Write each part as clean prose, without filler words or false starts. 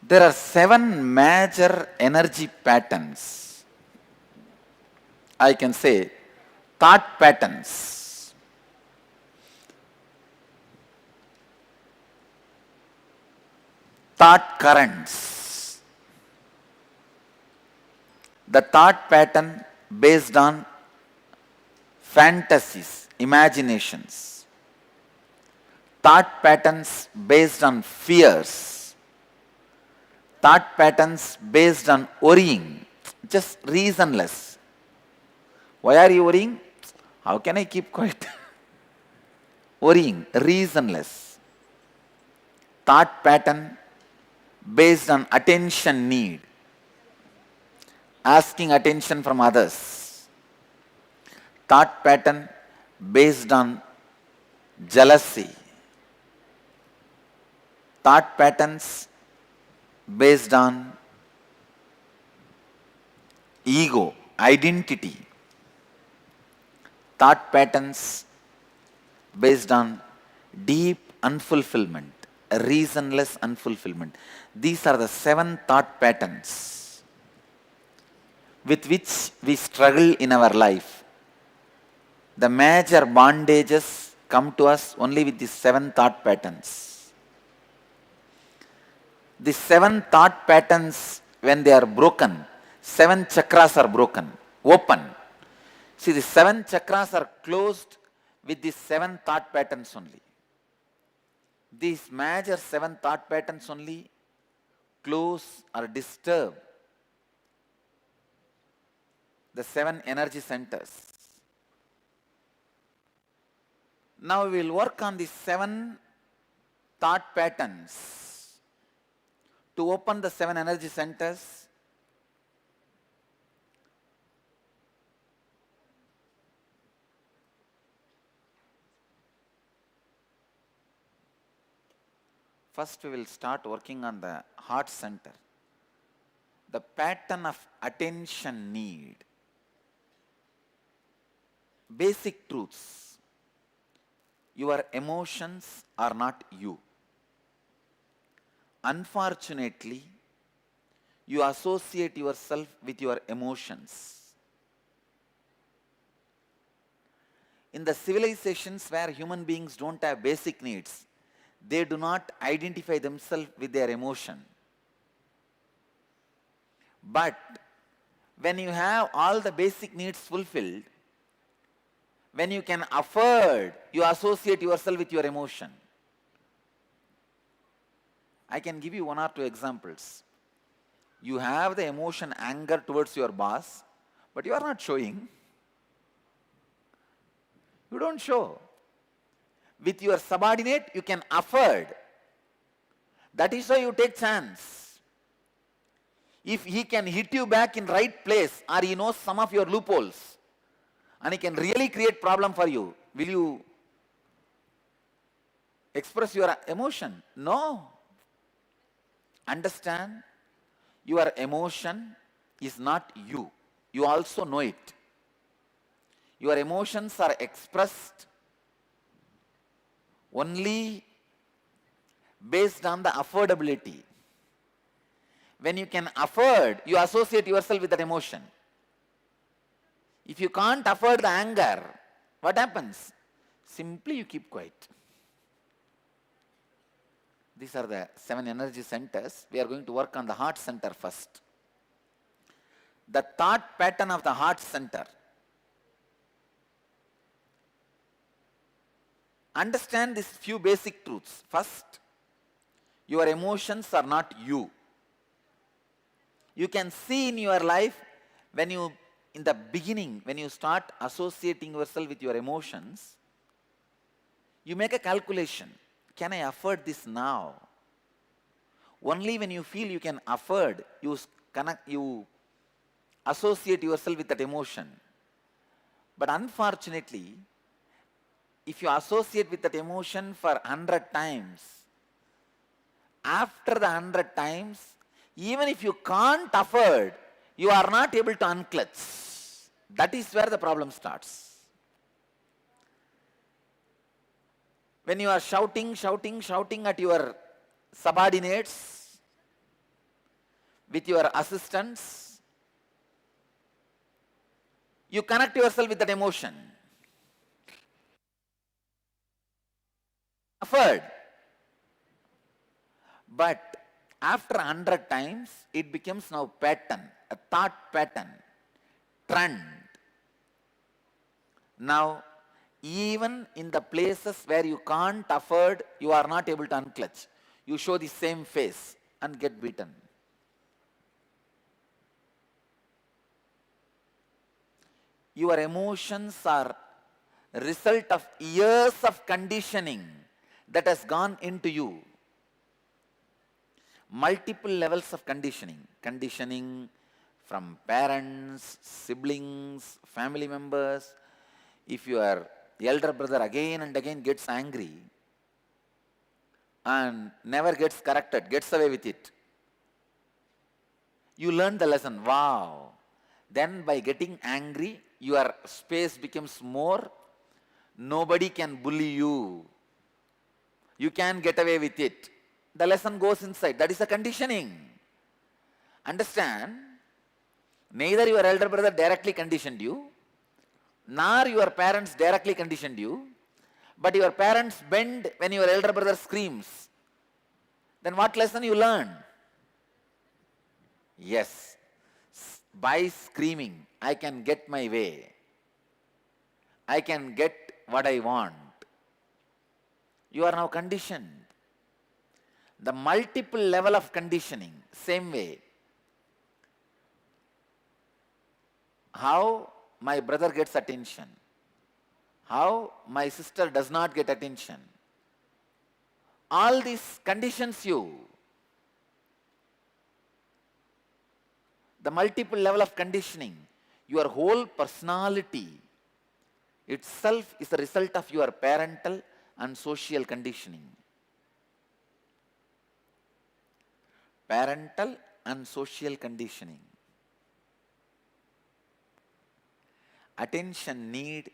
There are 7 major energy patterns. I can say thought patterns. Thought currents. The thought pattern based on fantasies, imaginations. Thought patterns based on fears. Thought patterns based on worrying, just reasonless. Why are you worrying? How can I keep quiet? Worrying, reasonless. Thought pattern based on attention need, asking attention from others. Thought pattern based on jealousy. Thought patterns based on ego, identity. Thought patterns based on deep unfulfillment, reasonless unfulfillment. These are the 7 thought patterns with which we struggle in our life. The major bondages come to us only with these 7 thought patterns. The 7 thought patterns, when they are broken, 7 chakras are broken, open. See, the 7 chakras are closed with these 7 thought patterns only. These major 7 thought patterns only close or disturb the 7 energy centers. Now we will work on the 7 thought patterns to open the 7 energy centers. First we will start working on the heart center. The pattern of attention need. Basic truths. Your emotions are not you. Unfortunately, you associate yourself with your emotions. In the civilizations where human beings don't have basic needs, they do not identify themselves with their emotion. But when you have all the basic needs fulfilled, when you can afford, you associate yourself with your emotion. I can give you 1 or 2 examples. You have the emotion anger towards your boss, but you are not showing. You don't show. With your subordinate, you can afford. That is why you take chance. If he can hit you back in right place, or he knows some of your loopholes, and he can really create problem for you, will you express your emotion? No. Understand, your emotion is not you. You also know it. Your emotions are expressed only based on the affordability. When you can afford, you associate yourself with that emotion. If you can't afford the anger, what happens? Simply you keep quiet. These are the 7 energy centers. We are going to work on the heart center first. The thought pattern of the heart center. Understand these few basic truths. First, your emotions are not you. You can see in your life when you, in the beginning, when you start associating yourself with your emotions, you make a calculation. Can I afford this now? Only when you feel you can afford, you associate yourself with that emotion. But unfortunately, if you associate with that emotion for 100 times, after the 100 times, even if you can't afford, you are not able to unclutch. That is where the problem starts. When you are shouting at your subordinates, with your assistants, you connect yourself with that emotion. Suffered. But after 100 times, it becomes now pattern, a thought pattern, trend. Now, even in the places where you can't afford, you are not able to unclutch. You show the same face and get beaten. Your emotions are a result of years of conditioning that has gone into you. Multiple levels of conditioning. Conditioning from parents, siblings, family members. If your elder brother again and again gets angry and never gets corrected, gets away with it, you learn the lesson. Wow. Then by getting angry, your space becomes more. Nobody can bully you. You can get away with it. The lesson goes inside. That is a conditioning. Understand? Neither your elder brother directly conditioned you, nor your parents directly conditioned you, but your parents bend when your elder brother screams. Then what lesson you learn? Yes, by screaming, I can get my way. I can get what I want. You are now conditioned. The multiple level of conditioning, same way. How my brother gets attention. How my sister does not get attention. All these conditions you. The multiple level of conditioning, your whole personality itself is a result of your parental and social conditioning. Parental and social conditioning. Attention need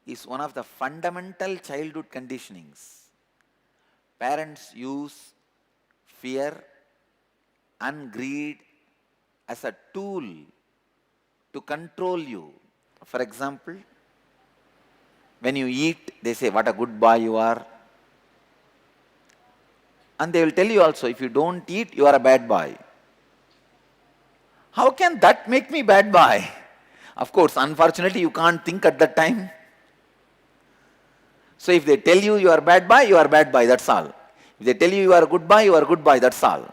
is one of the fundamental childhood conditionings. Parents use fear and greed as a tool to control you. For example, when you eat, they say, what a good boy you are. And they will tell you also, if you don't eat, you are a bad boy. How can that make me bad boy? Of course, unfortunately, you can't think at that time. So if they tell you you are bad boy, that's all. If they tell you you are a good boy, you are a good boy, that's all.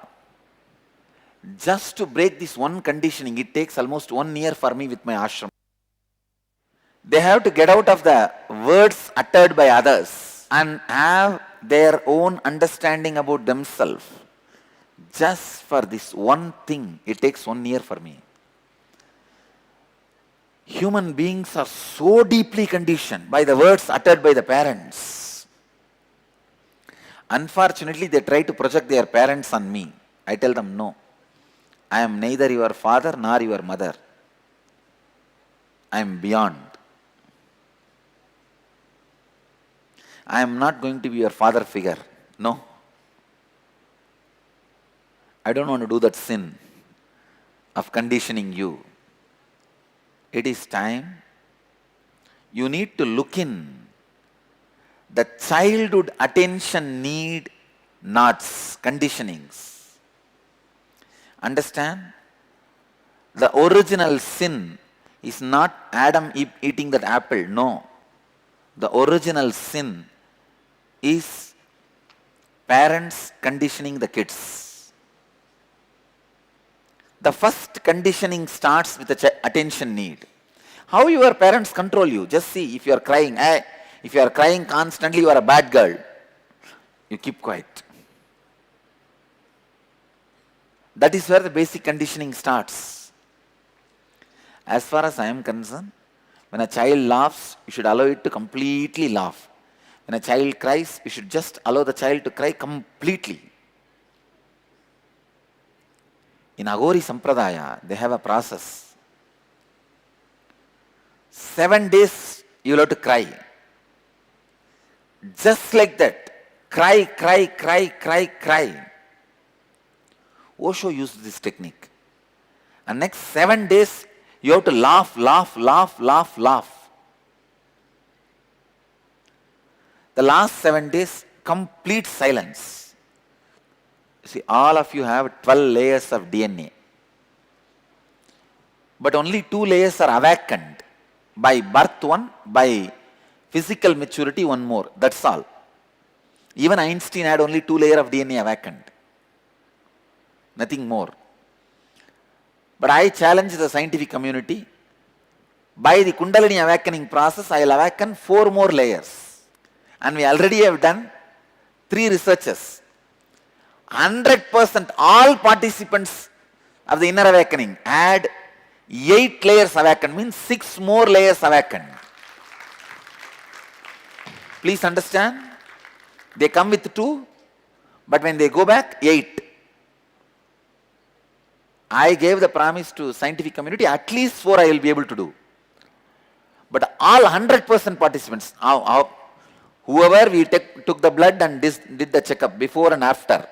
Just to break this one conditioning, it takes almost 1 year for me with my ashram. They have to get out of the words uttered by others and have their own understanding about themselves. Just for this one thing, it takes 1 year for me. Human beings are so deeply conditioned by the words uttered by the parents. Unfortunately, they try to project their parents on me. I tell them, no. I am neither your father nor your mother. I am beyond. I am not going to be your father figure. No. I don't want to do that sin of conditioning you. It is time. You need to look in. The childhood attention need knots, conditionings. Understand? The original sin is not Adam eating that apple. No. The original sin is parents conditioning the kids. The first conditioning starts with the attention need. How your parents control you? Just see, if you are crying, if you are crying constantly, you are a bad girl. You keep quiet. That is where the basic conditioning starts. As far as I am concerned, when a child laughs, you should allow it to completely laugh. When a child cries, you should just allow the child to cry completely. In Agori Sampradaya, they have a process. 7 days you will have to cry. Just like that. Cry, cry, cry, cry, cry. Osho used this technique. And next 7 days, you have to laugh, laugh, laugh, laugh, laugh. The last 7 days, complete silence. See, all of you have 12 layers of DNA. But only 2 layers are awakened. By birth one, by physical maturity one more. That's all. Even Einstein had only 2 layers of DNA awakened. Nothing more. But I challenge the scientific community. By the Kundalini awakening process, I will awaken 4 more layers. And we already have done 3 researches. 100% all participants of the inner awakening had 8 layers awakened, means 6 more layers awakened. Please understand, they come with 2, but when they go back, 8. I gave the promise to scientific community, at least 4 I will be able to do. But all 100% participants, whoever we took the blood and did the checkup before and after,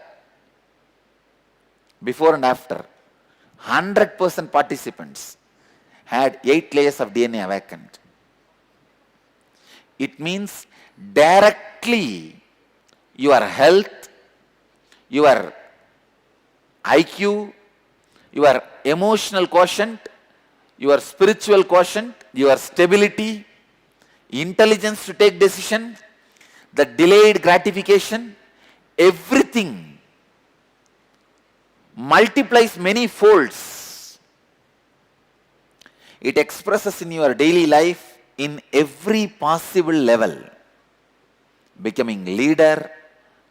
100% participants had 8 layers of DNA awakened. It means directly your health, your IQ, your emotional quotient, your spiritual quotient, your stability, intelligence to take decision, the delayed gratification, everything multiplies many folds. It expresses in your daily life in every possible level. Becoming leader,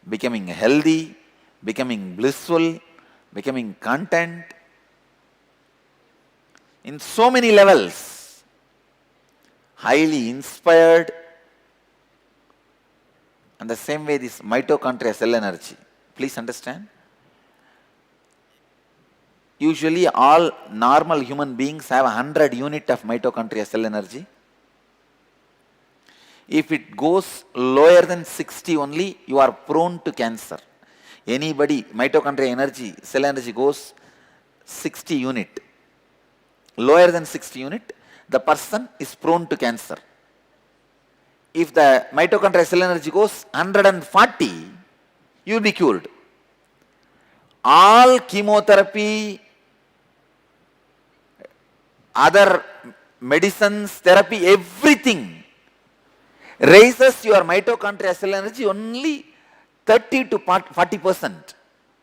becoming healthy, becoming blissful, becoming content. In so many levels. Highly inspired. And the same way this mitochondria cell energy. Please understand. Usually all normal human beings have 100 unit of mitochondria cell energy. If it goes lower than 60 only, you are prone to cancer. Anybody, mitochondria energy, cell energy goes 60 unit. Lower than 60 unit, the person is prone to cancer. If the mitochondria cell energy goes 140, you will be cured. All chemotherapy, other medicines, therapy, everything raises your mitochondria cell energy only 30 to 40%.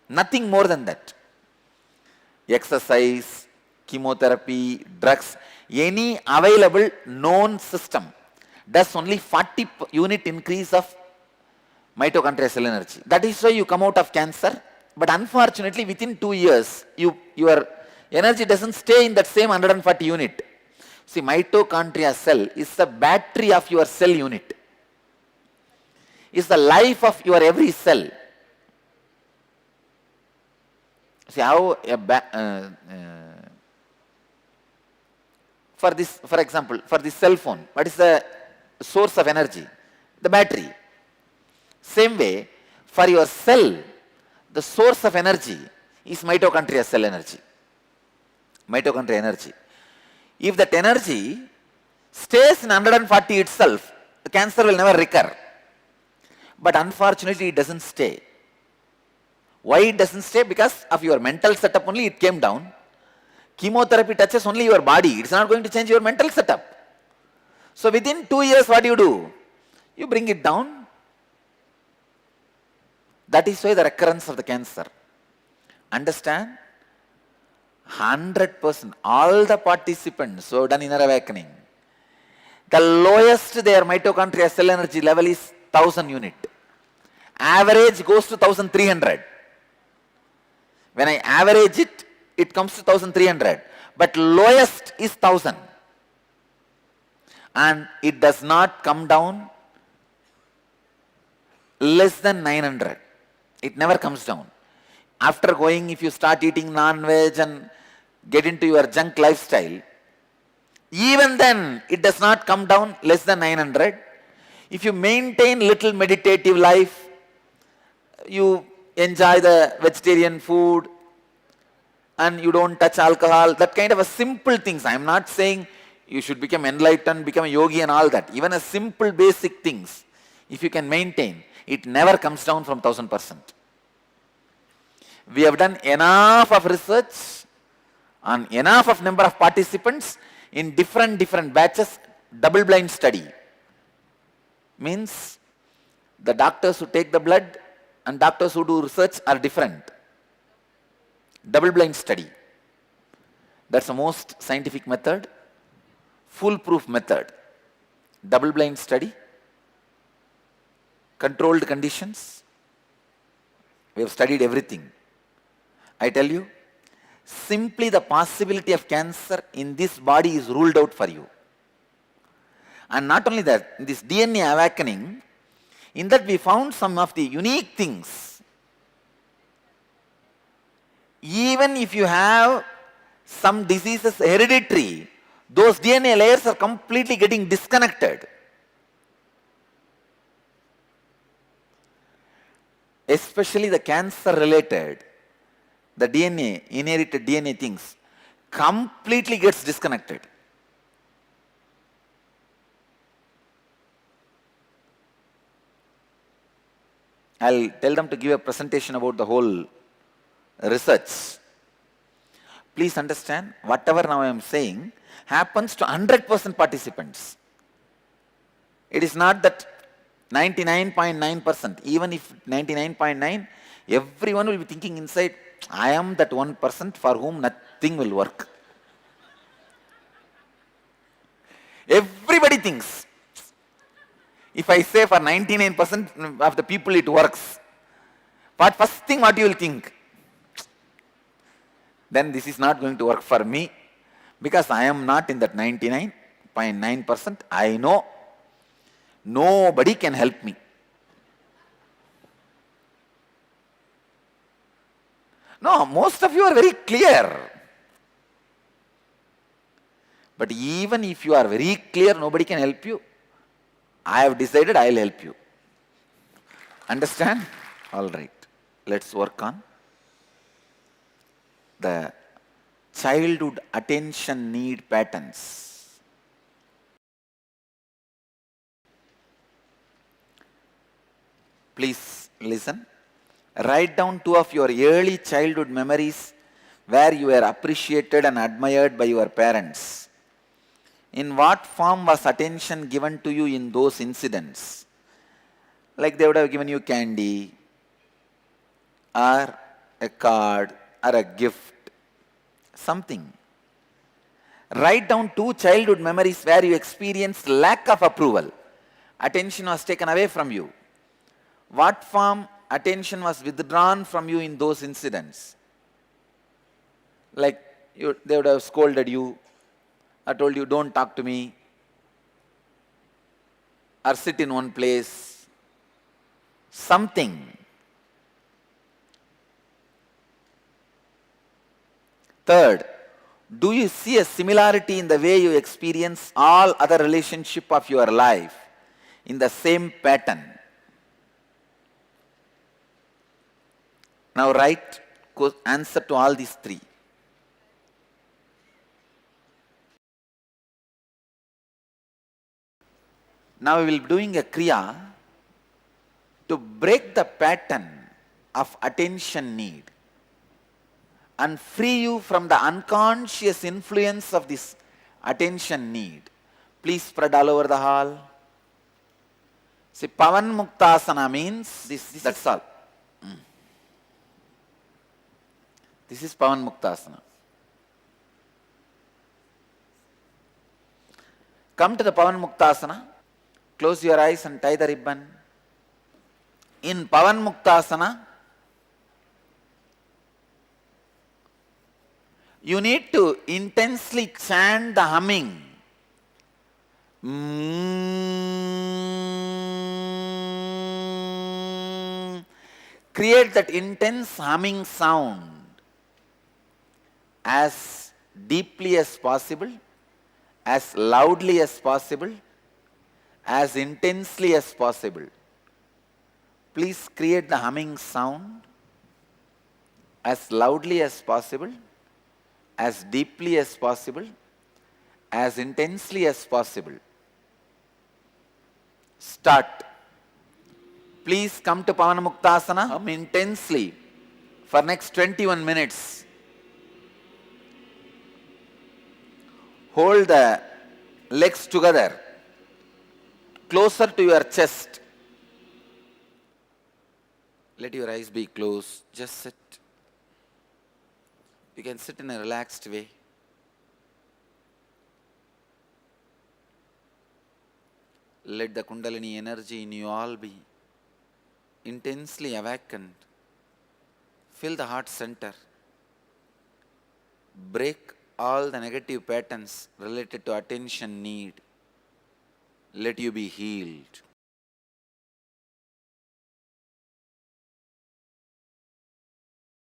Nothing more than that. Exercise, chemotherapy, drugs, any available known system does only 40 unit increase of mitochondria cell energy. That is why you come out of cancer. But unfortunately, within 2 years, your energy doesn't stay in that same 140 unit. See, mitochondria cell is the battery of your cell unit. It's the life of your every cell. See how for example, for this cell phone, what is the source of energy? The battery. Same way, for your cell, the source of energy is mitochondria cell energy. Mitochondria energy. If that energy stays in 140 itself, the cancer will never recur. But unfortunately, it doesn't stay. Why it doesn't stay? Because of your mental setup only it came down. Chemotherapy touches only your body. It's not going to change your mental setup. So within 2 years, what do? You bring it down. That is why the recurrence of the cancer. Understand? 100%, all the participants who have done inner awakening, the lowest their mitochondria cell energy level is 1000 unit. Average goes to 1300. When I average it, it comes to 1300. But lowest is 1000. And it does not come down less than 900. It never comes down. After going, if you start eating non-veg and get into your junk lifestyle, even then it does not come down less than 900. If you maintain little meditative life, you enjoy the vegetarian food, and you don't touch alcohol, that kind of a simple things. I am not saying you should become enlightened, become a yogi and all that. Even a simple basic things, if you can maintain, it never comes down from 1000%. We have done enough of research on enough of number of participants in different batches, double-blind study. Means the doctors who take the blood and doctors who do research are different. Double-blind study. That's the most scientific method, foolproof method. Double-blind study, controlled conditions. We have studied everything. I tell you, simply the possibility of cancer in this body is ruled out for you. And not only that, this DNA awakening, in that we found some of the unique things. Even if you have some diseases hereditary, those DNA layers are completely getting disconnected. Especially the cancer related, the DNA, inherited DNA things, completely gets disconnected. I'll tell them to give a presentation about the whole research. Please understand, whatever now I am saying happens to 100% participants. It is not that 99.9%. Even if 99.9, everyone will be thinking inside, I am that 1% for whom nothing will work. Everybody thinks. If I say for 99% of the people it works, but first thing what you will think? Then this is not going to work for me, because I am not in that 99.9%. I know nobody can help me. No, most of you are very clear. But even if you are very clear, nobody can help you. I have decided I will help you. Understand? All right. Let's work on the childhood attention need patterns. Please listen. Write down 2 of your early childhood memories where you were appreciated and admired by your parents. In what form was attention given to you in those incidents? Like they would have given you candy, or a card, or a gift, something. Write down 2 childhood memories where you experienced lack of approval. Attention was taken away from you. What form attention was withdrawn from you in those incidents? Like they would have scolded you, or told you, don't talk to me, or sit in one place, something. Third, do you see a similarity in the way you experience all other relationships of your life in the same pattern? Now write answer to all these 3. Now we will be doing a kriya to break the pattern of attention need and free you from the unconscious influence of this attention need. Please spread all over the hall. See, Pavan Muktasana means this, that's all. This is Pavan Muktasana. Come to the Pavan Muktasana. Close your eyes and tie the ribbon. In Pavan Muktasana, you need to intensely chant the humming. Create that intense humming sound as deeply as possible, as loudly as possible, as intensely as possible. Please create the humming sound as loudly as possible, as deeply as possible, as intensely as possible. Start. Please come to Pavanamuktasana. Hum intensely for next 21 minutes. Hold the legs together, closer to your chest. Let your eyes be closed. Just sit. You can sit in a relaxed way. Let the Kundalini energy in you all be intensely awakened. Fill the heart center. Break all the negative patterns related to attention need. Let you be healed.